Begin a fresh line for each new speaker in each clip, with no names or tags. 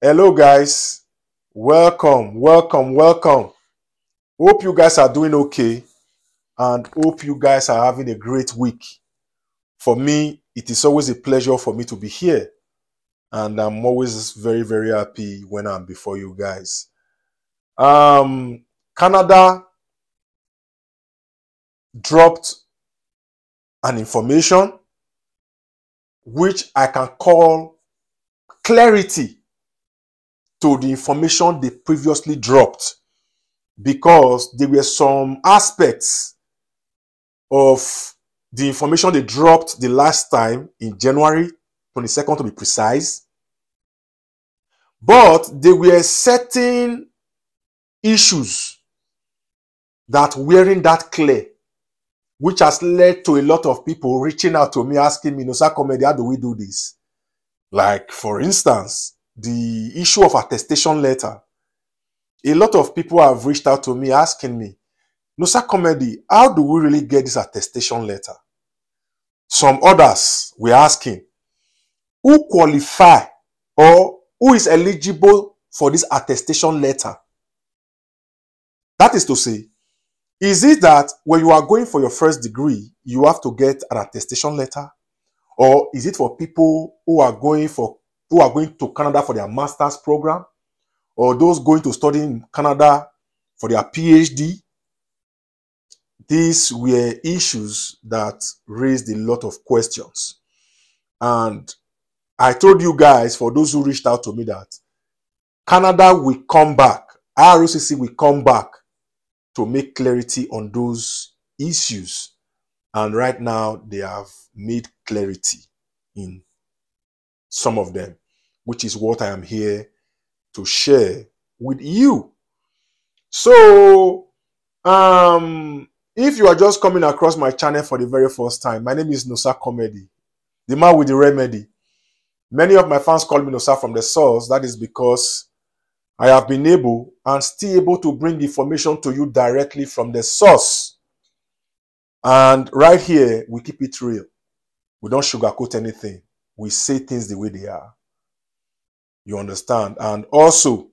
Hello guys, welcome. Hope you guys are doing okay and hope you guys are having a great week. For me, it is always a pleasure for me to be here and I'm always very happy when I'm before you guys. Canada dropped an information which I can call clarity to the information they previously dropped, because there were some aspects of the information they dropped the last time in January 22nd to be precise, but there were certain issues that weren't that clear, which has led to a lot of people reaching out to me asking me, Noxacomedy, how do we do this? Like, for instance, the issue of attestation letter. A lot of people have reached out to me asking me, Noxacomedy, how do we really get this attestation letter? Some others were asking, who qualify or who is eligible for this attestation letter? That is to say, is it that when you are going for your first degree, you have to get an attestation letter? Or is it for people who are going to Canada for their master's program? Or those going to study in Canada for their PhD? These were issues that raised a lot of questions. And I told you guys, for those who reached out to me, that Canada will come back, ROCC will come back to make clarity on those issues. And right now, they have made clarity in some of them, which is what I am here to share with you. So, if you are just coming across my channel for the very first time, my name is Noxacomedy, the man with the remedy. Many of my fans call me Noxa from the source. That is because I have been able and still able to bring information to you directly from the source. And right here, we keep it real. We don't sugarcoat anything. We say things the way they are. You understand? And also,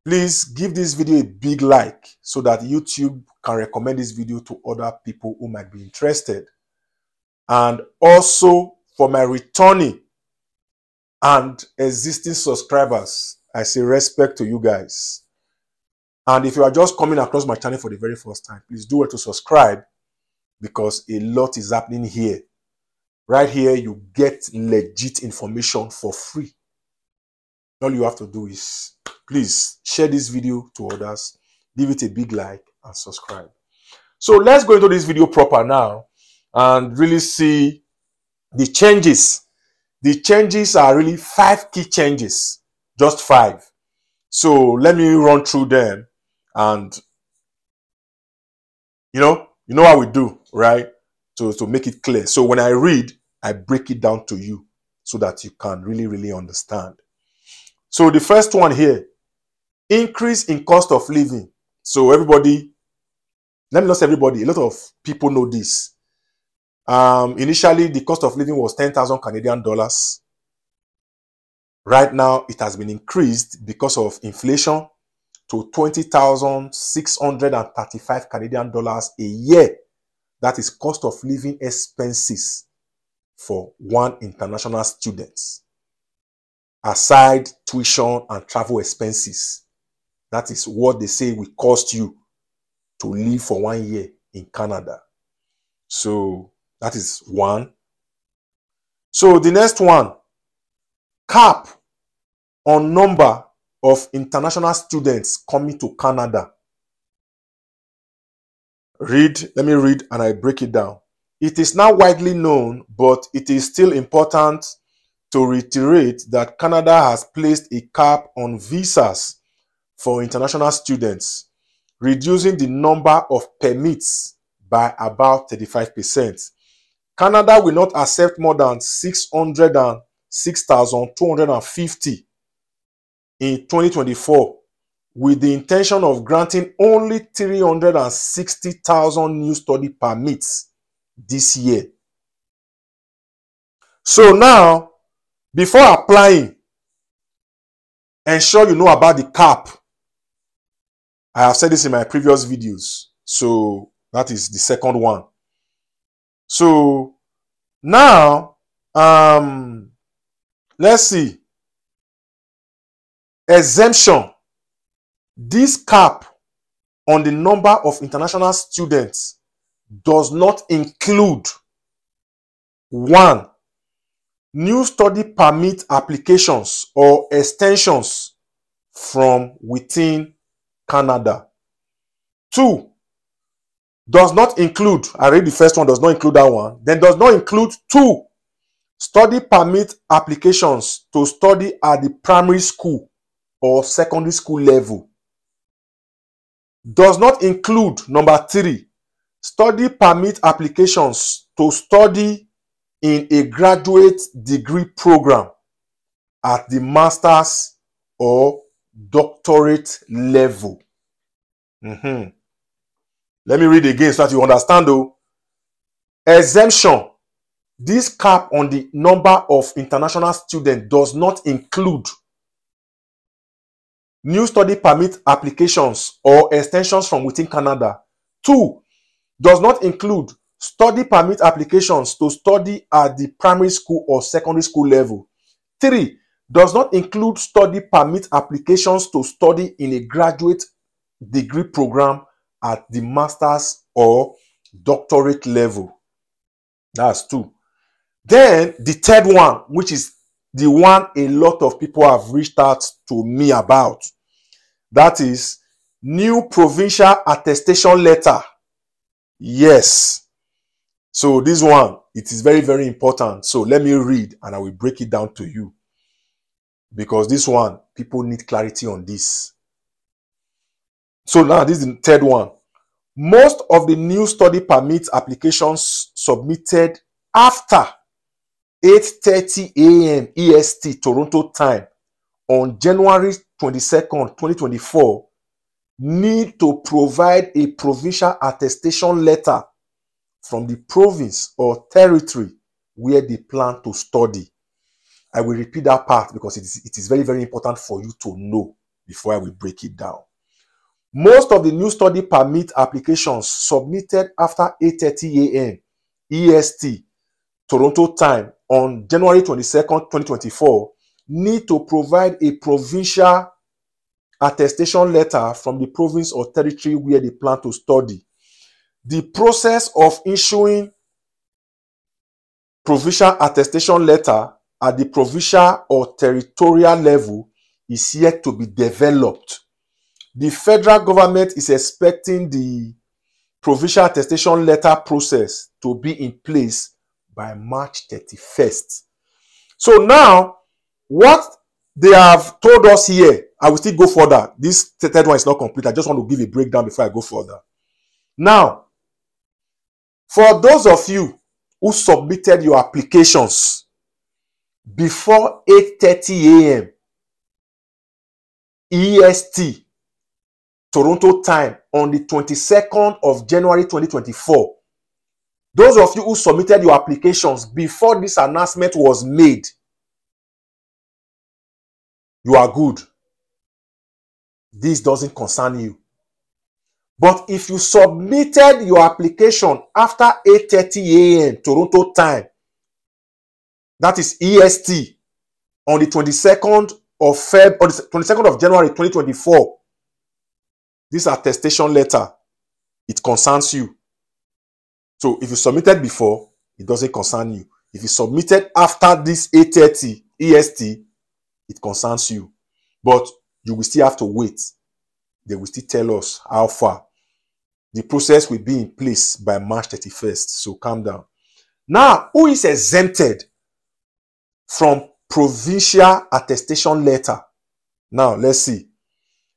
please give this video a big like so that YouTube can recommend this video to other people who might be interested. And also, for my returning and existing subscribers, I say respect to you guys. And if you are just coming across my channel for the very first time, please do well to subscribe, because a lot is happening here. Right here, you get legit information for free. All you have to do is, please share this video to others, give it a big like, and subscribe. So let's go into this video proper now and really see the changes. The changes are really 5 key changes, just 5. So let me run through them, and you know how we do, right? To make it clear. So when I read, I break it down to you so that you can really understand. So the first one here, increase in cost of living. So everybody, let me not say everybody, a lot of people know this. Initially, the cost of living was 10,000 Canadian dollars. Right now, it has been increased because of inflation to 20,635 Canadian dollars a year. That is cost of living expenses for one international student, aside tuition and travel expenses. That is what they say will cost you to live for 1 year in Canada. So that is one. So the next one, cap on number of international students coming to Canada. Let me read and I break it down. It is now widely known, but it is still important to reiterate that Canada has placed a cap on visas for international students, reducing the number of permits by about 35%. Canada will not accept more than 606,250 in 2024, with the intention of granting only 360,000 new study permits this year. So now, before applying ensure you know about the cap. I have said this in my previous videos. So that is the second one. So now, let's see. Exemption. This cap on the number of international students does not include: 1. New study permit applications or extensions from within Canada. 2. Does not include, I read the first one, does not include that one. Then does not include 2. Study permit applications to study at the primary school or secondary school level. Does not include, number 3, study permit applications to study in a graduate degree program at the master's or doctorate level. Let me read again so that you understand though. Exemption. This cap on the number of international students does not include new study permit applications or extensions from within Canada. 2. Does not include study permit applications to study at the primary school or secondary school level. 3. Does not include study permit applications to study in a graduate degree program at the master's or doctorate level. That's 2. Then the third one, which is the one a lot of people have reached out to me about, that is new provincial attestation letter. Yes. So this one, it is very, very important. So let me read and I will break it down to you, because this one, people need clarity on this. So now this is the third one. Most of the new study permit applications submitted after 8:30 a.m. EST Toronto time on January 22nd, 2024 need to provide a provincial attestation letter from the province or territory where they plan to study. I will repeat that part because it is very, very important for you to know before I will break it down. Most of the new study permit applications submitted after 8:30 a.m. EST Toronto time on January 22nd, 2024 need to provide a provincial attestation letter from the province or territory where they plan to study. The process of issuing provincial attestation letter at the provincial or territorial level is yet to be developed. The federal government is expecting the provincial attestation letter process to be in place by March 31st. So now, what they have told us here, I will still go further. This third one is not complete. I just want to give a breakdown before I go further. Now, for those of you who submitted your applications before 8:30 a.m. EST Toronto time on the 22nd of January 2024, those of you who submitted your applications before this announcement was made, you are good. This doesn't concern you. But if you submitted your application after 8:30 a.m. Toronto time, that is EST, on the 22nd of January 2024, this attestation letter, it concerns you. So if you submitted before, it doesn't concern you. If you submitted after this 8:30 EST, it concerns you. But you will still have to wait. They will still tell us how far. The process will be in place by March 31st. So calm down. Now, who is exempted from provincial attestation letter? Now, let's see.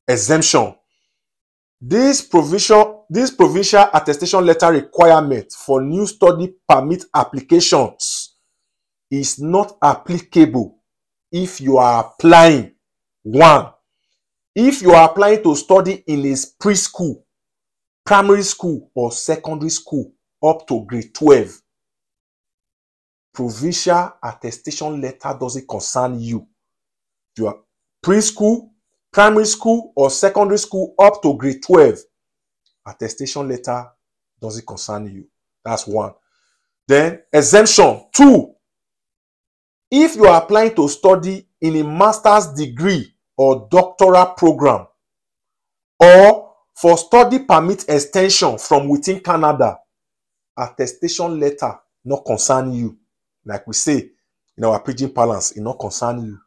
Exemption. This provincial attestation letter requirement for new study permit applications is not applicable if you are applying. 1. If you are applying to study in a preschool, primary school, or secondary school up to grade 12, provincial attestation letter doesn't concern you. You are preschool, primary school, or secondary school up to grade 12, attestation letter doesn't concern you. That's one. Then exemption 2. If you are applying to study in a master's degree or doctoral program, or for study permit extension from within Canada, attestation letter not concern you. Like we say in our pidgin parlance, it not concern you.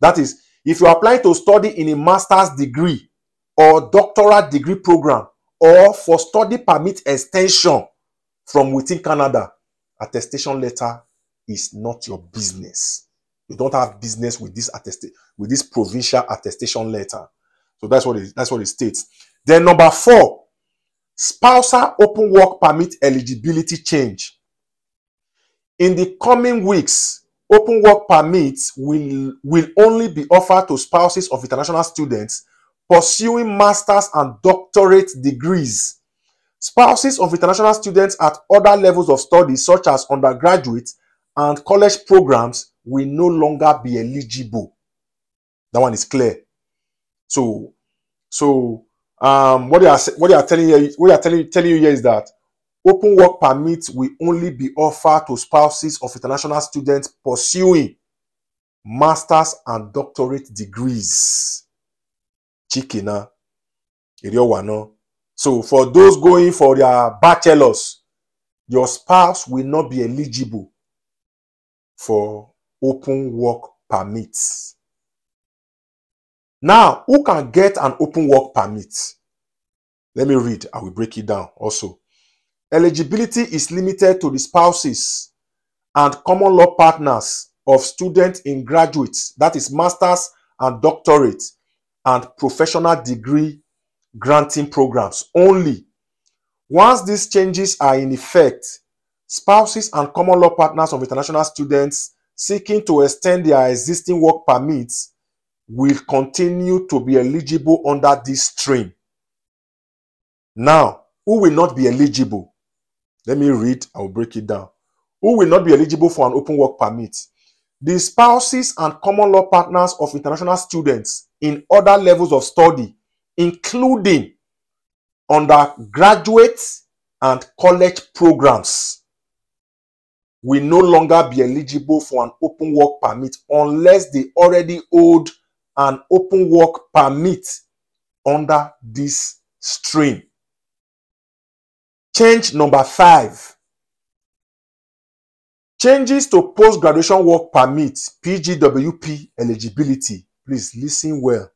That is, if you are applying to study in a master's degree or doctoral degree program, or for study permit extension from within Canada, attestation letter is not your business. You don't have business with this provincial attestation letter. So that's what it states. Then number 4, spousal open work permit eligibility change. In the coming weeks, open work permits will only be offered to spouses of international students pursuing master's and doctorate degrees. Spouses of international students at other levels of study, such as undergraduate and college programs, will no longer be eligible. That one is clear. So what they are telling you here is that open work permits will only be offered to spouses of international students pursuing master's and doctorate degrees. Chikina, so for those going for their bachelors, your spouse will not be eligible for open work permits. Now, who can get an open work permit? Let me read. I will break it down also. Eligibility is limited to the spouses and common law partners of students in graduates, that is masters and doctorate and professional degree granting programs only. Once these changes are in effect, spouses and common law partners of international students seeking to extend their existing work permits will continue to be eligible under this stream. Now, who will not be eligible? Let me read, I will break it down. Who will not be eligible for an open work permit? The spouses and common law partners of international students in other levels of study, including undergraduate and college programs, will no longer be eligible for an open work permit unless they already hold an open work permit under this stream. Change number 5. Changes to post-graduation work permit, PGWP eligibility. Please listen well.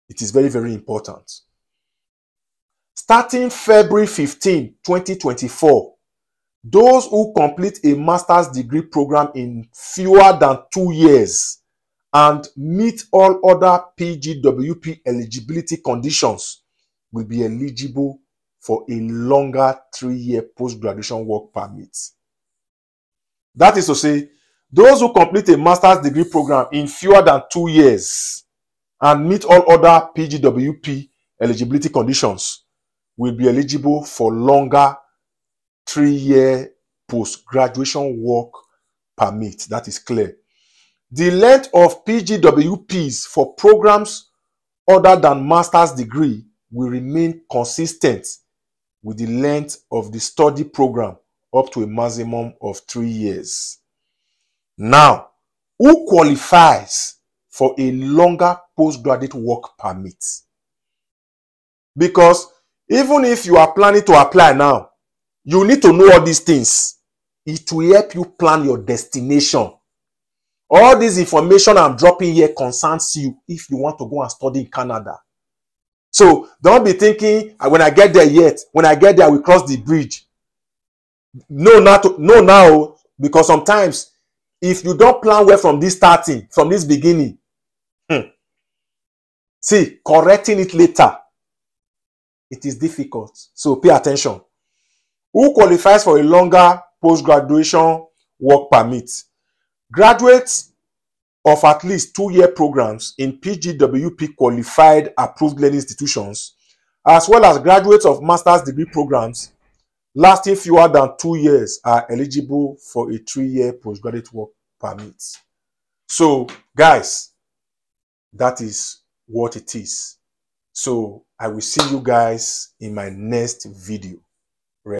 It is very, very important. Starting February 15, 2024, those who complete a master's degree program in fewer than 2 years and meet all other PGWP eligibility conditions will be eligible for a longer 3-year post-graduation work permit. That is to say, those who complete a master's degree program in fewer than 2 years and meet all other PGWP eligibility conditions will be eligible for longer 3-year post-graduation work permit. That is clear. The length of PGWPs for programs other than master's degree will remain consistent with the length of the study program up to a maximum of 3 years. Now, who qualifies for a longer postgraduate work permit? Because even if you are planning to apply now, you need to know all these things. It will help you plan your destination. All this information I'm dropping here concerns you if you want to go and study in Canada. So don't be thinking, when I get there yet, when I get there, I will cross the bridge. No, now, because sometimes if you don't plan well from this starting, from this beginning, see, correcting it later, it is difficult. So pay attention. Who qualifies for a longer post-graduation work permit? Graduates of at least 2-year programs in PGWP qualified approved learning institutions, as well as graduates of master's degree programs lasting fewer than 2 years are eligible for a 3-year postgraduate work permit. So, guys, That is what it is. So I will see you guys in my next video.